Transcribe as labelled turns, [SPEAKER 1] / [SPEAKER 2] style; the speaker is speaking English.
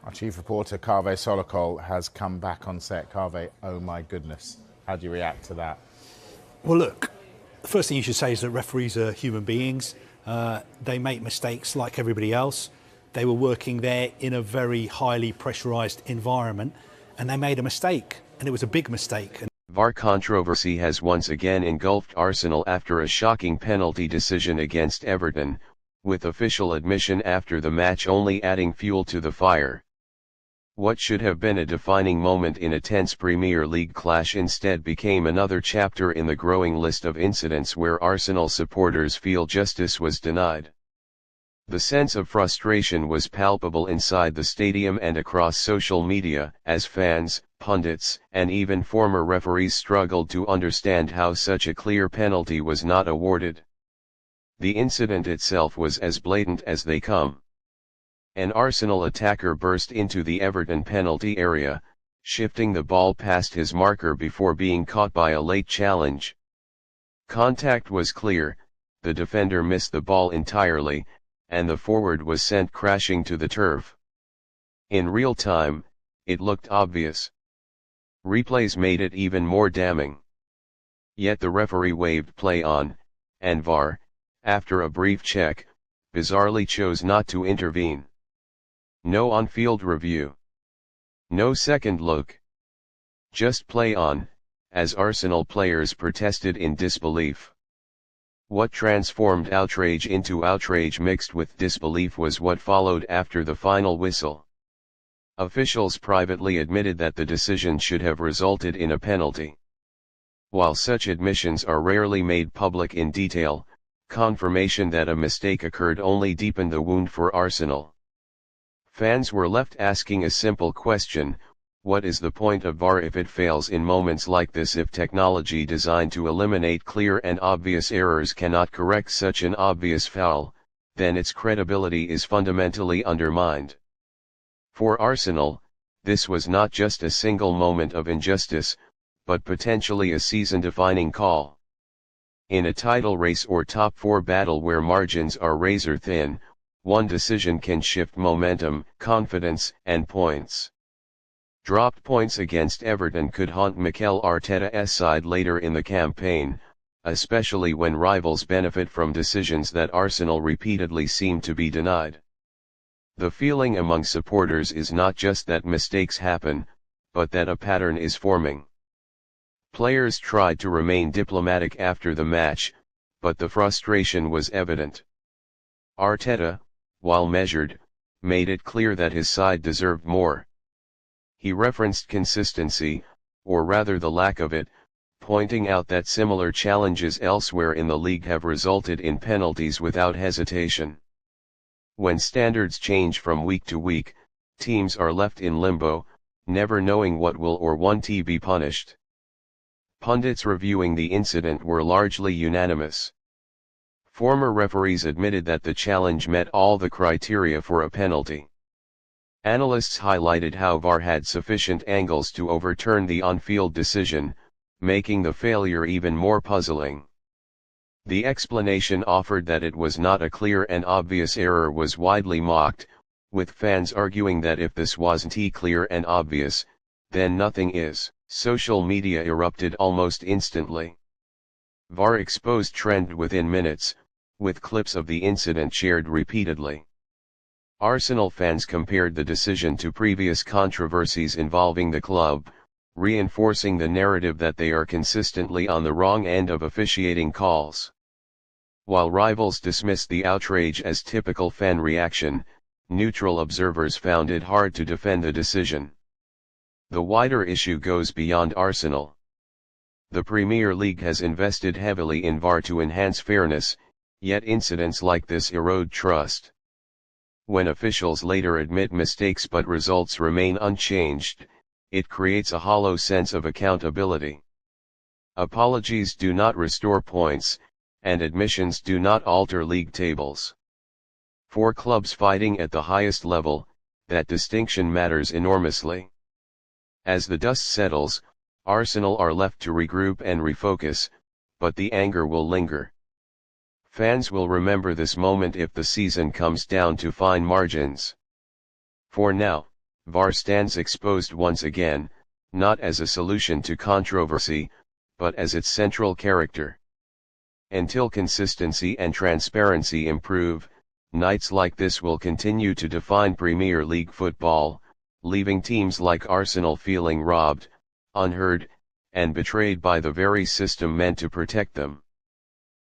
[SPEAKER 1] Our chief reporter, Kaveh Solokol, has come back on set. Kaveh, oh my goodness. How do you react to that?
[SPEAKER 2] Well, look, the first thing you should say is that referees are human beings. They make mistakes like everybody else. They were working there in a very highly pressurised environment, and they made a mistake, and it was a big mistake.
[SPEAKER 3] VAR controversy has once again engulfed Arsenal after a shocking penalty decision against Everton, with official admission after the match only adding fuel to the fire. What should have been a defining moment in a tense Premier League clash instead became another chapter in the growing list of incidents where Arsenal supporters feel justice was denied. The sense of frustration was palpable inside the stadium and across social media, as fans, pundits, and even former referees struggled to understand how such a clear penalty was not awarded. The incident itself was as blatant as they come. An Arsenal attacker burst into the Everton penalty area, shifting the ball past his marker before being caught by a late challenge. Contact was clear, the defender missed the ball entirely, and the forward was sent crashing to the turf. In real time, it looked obvious. Replays made it even more damning. Yet the referee waved play on, and VAR, after a brief check, bizarrely chose not to intervene. No on-field review. No second look. Just play on, as Arsenal players protested in disbelief. What transformed outrage into outrage mixed with disbelief was what followed after the final whistle. Officials privately admitted that the decision should have resulted in a penalty. While such admissions are rarely made public in detail, confirmation that a mistake occurred only deepened the wound for Arsenal. Fans were left asking a simple question: what is the point of VAR if it fails in moments like this? If technology designed to eliminate clear and obvious errors cannot correct such an obvious foul, then its credibility is fundamentally undermined. For Arsenal, this was not just a single moment of injustice, but potentially a season-defining call. In a title race or top four battle where margins are razor-thin, one decision can shift momentum, confidence, and points. Dropped points against Everton could haunt Mikel Arteta's side later in the campaign, especially when rivals benefit from decisions that Arsenal repeatedly seem to be denied. The feeling among supporters is not just that mistakes happen, but that a pattern is forming. Players tried to remain diplomatic after the match, but the frustration was evident. Arteta, while measured, made it clear that his side deserved more. He referenced consistency, or rather the lack of it, pointing out that similar challenges elsewhere in the league have resulted in penalties without hesitation. When standards change from week to week, teams are left in limbo, never knowing what will or won't be punished. Pundits reviewing the incident were largely unanimous. Former referees admitted that the challenge met all the criteria for a penalty. Analysts highlighted how VAR had sufficient angles to overturn the on-field decision, making the failure even more puzzling. The explanation offered that it was not a clear and obvious error was widely mocked, with fans arguing that if this wasn't clear and obvious, then nothing is. Social media erupted almost instantly. VAR exposed trend within minutes, with clips of the incident shared repeatedly. Arsenal fans compared the decision to previous controversies involving the club, reinforcing the narrative that they are consistently on the wrong end of officiating calls. While rivals dismissed the outrage as typical fan reaction, neutral observers found it hard to defend the decision. The wider issue goes beyond Arsenal. The Premier League has invested heavily in VAR to enhance fairness, yet incidents like this erode trust. When officials later admit mistakes but results remain unchanged, it creates a hollow sense of accountability. Apologies do not restore points, and admissions do not alter league tables. For clubs fighting at the highest level, that distinction matters enormously. As the dust settles, Arsenal are left to regroup and refocus, but the anger will linger. Fans will remember this moment if the season comes down to fine margins. For now, VAR stands exposed once again, not as a solution to controversy, but as its central character. Until consistency and transparency improve, nights like this will continue to define Premier League football, leaving teams like Arsenal feeling robbed, unheard, and betrayed by the very system meant to protect them.